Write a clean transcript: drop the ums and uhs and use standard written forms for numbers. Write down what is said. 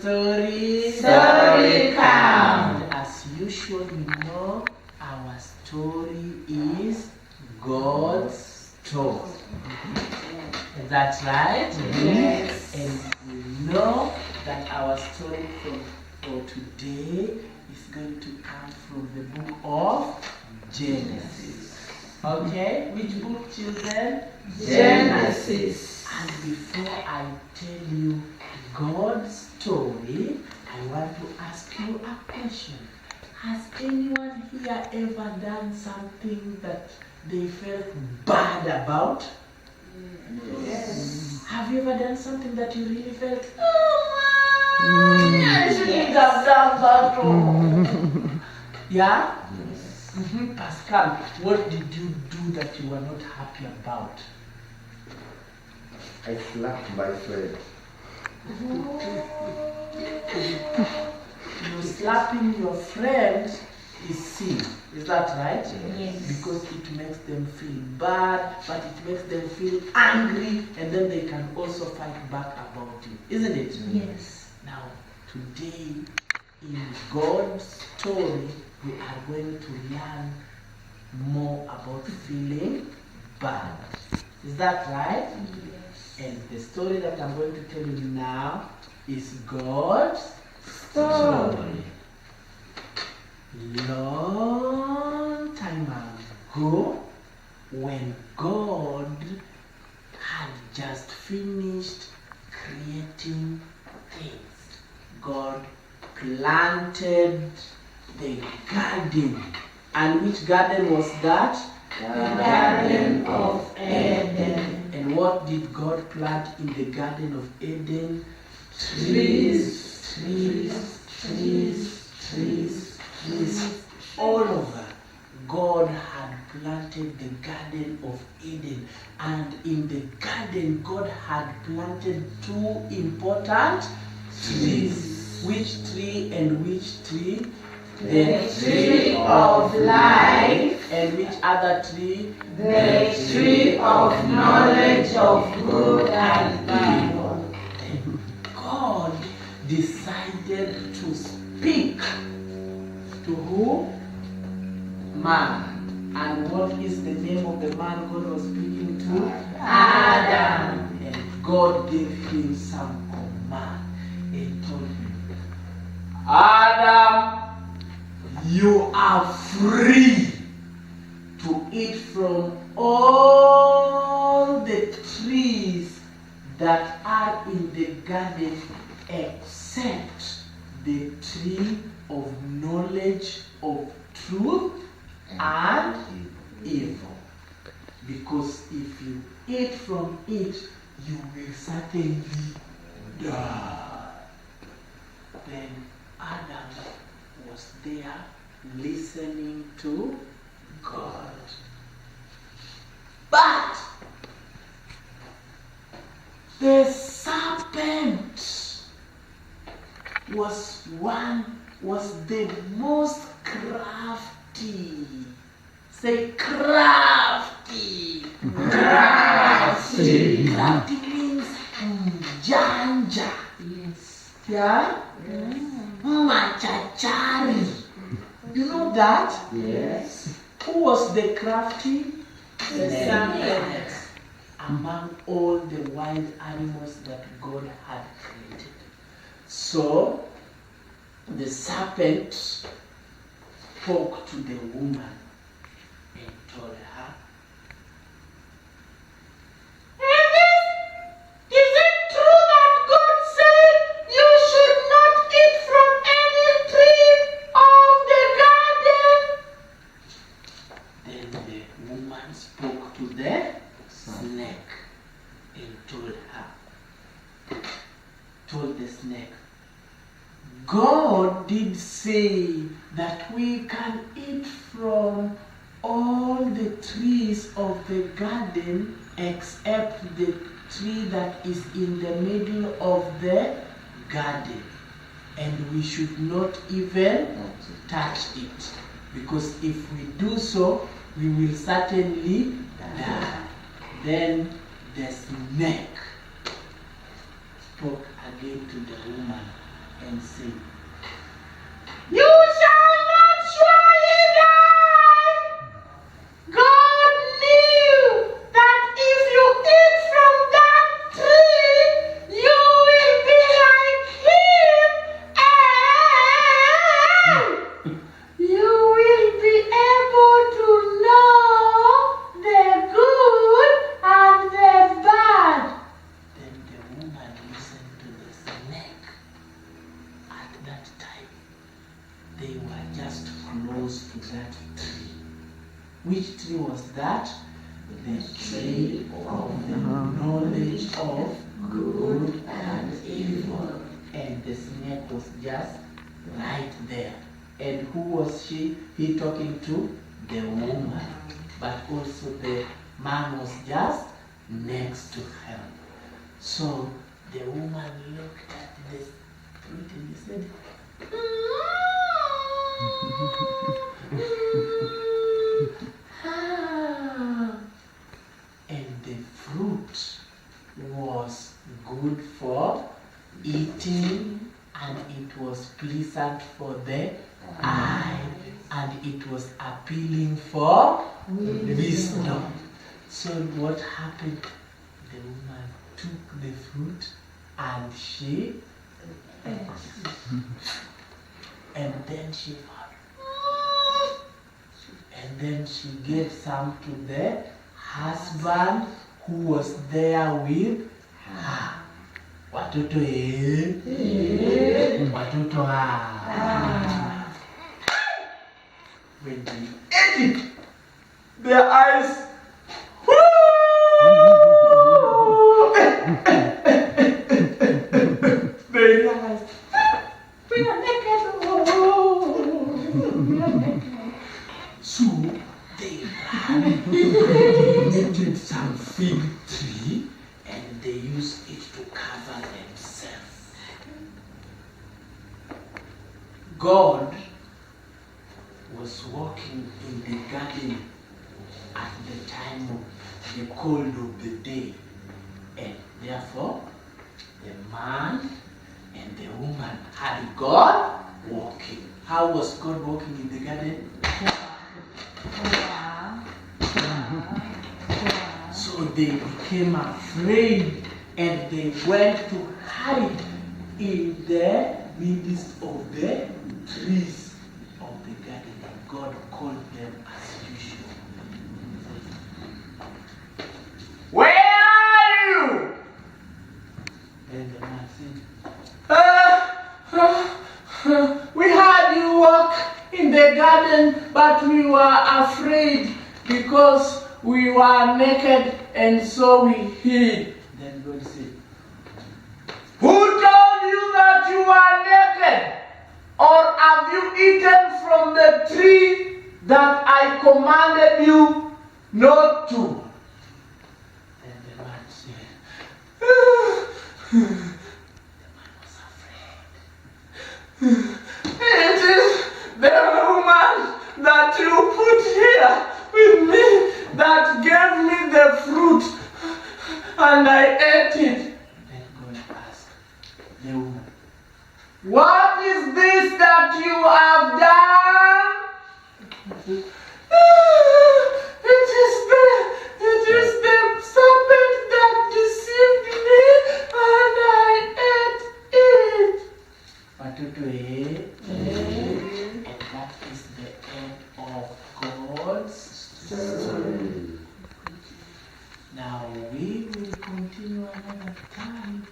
story? Story count. And as usual, you know, our story is God's story. Is that right? Yes. And you know that our story for today is going to come from the book of Genesis. Okay? Which book, children? Genesis. And before I tell you God's story, I want to ask you a question. Has anyone here ever done something that they felt bad about? Yes. Have you ever done something that you really felt, oh man, I shouldn't have done that? Oh. Yeah? Yes. Pascal, what did you do that you were not happy about? I slapped my friend. Slapping your friend is sin. Is that right? Yes. Because it makes them feel bad, but it makes them feel angry, and then they can also fight back about you. Isn't it? Yes. Now, today, in God's story, we are going to learn more about feeling bad. Is that right? Yes. And the story that I'm going to tell you now is God's Story. Long time ago, when God had just finished creating things, God planted the garden. And which garden was that? The Garden of Eden. And what did God plant in the Garden of Eden? Trees, trees, trees, trees, trees. All over. God had planted the Garden of Eden. And in the garden, God had planted two important trees. Which tree and which tree? The tree of life. And which other tree? The tree of knowledge of good and evil. And God decided to speak to who? Man. And what is the name of the man God was speaking to? Adam. And God gave him some command and told him, Adam, you are free to eat from all the trees that are in the garden except the tree of knowledge of truth and evil. Because if you eat from it, you will certainly die. Then Adam was there listening to God. But the serpent was the most crafty. Say crafty. Crafty. Crafty means janja. Yes. Yeah? Machachari. You know that? Yes. Who was the crafty? The serpent. Among all the wild animals that God had created. So, the serpent spoke to the woman and told her, is it true that God said you should not eat from any tree of the garden? Then the woman spoke to the snake and told the snake, God did say that we can eat from all the trees of the garden except the tree that is in the middle of the garden. And we should not even touch it. Because if we do so, we will certainly die. Then the snake spoke again to the woman and say, "You shall not surely die." God knew that if you eat from that tree, you will be like him, and you will be able to know the good and the bad. Then the woman listened to the snake. At that time, they were just close to that tree. Which tree was that? The tree of the knowledge of good and evil. And the snake was just right there. And who was he talking to? The woman. But also the man was just next to her. So the woman looked at this fruit and he said, and the fruit was good for eating, and it was pleasant for the eye, and it was appealing for wisdom. So what happened? The woman took the fruit and she ate. And then she she gave some to the husband who was there with her. Watoto watoto when they ate it, their eyes they realized we are naked. So they ran, they created some fig tree and they used it to cover themselves. God was walking in the garden at the time of the cold of the day, and therefore the man and the woman had God walking. How was God walking in the garden? So they became afraid and they went to hide in the midst of the trees of the garden, and God called them as usual. Where are you? And the man said, we heard you walk in the garden, but we were afraid because we were naked, and so we hid. Then God said, who told you that you are naked? Or have you eaten from the tree that I commanded you not to? And the man said, the man was afraid. It is the woman that you put here with me that gave me the fruit, and I ate it. Then God asked the woman, what is this that you have done? It is the serpent that deceived me, and I ate it. And that is the end of God's story. Now we will continue another time.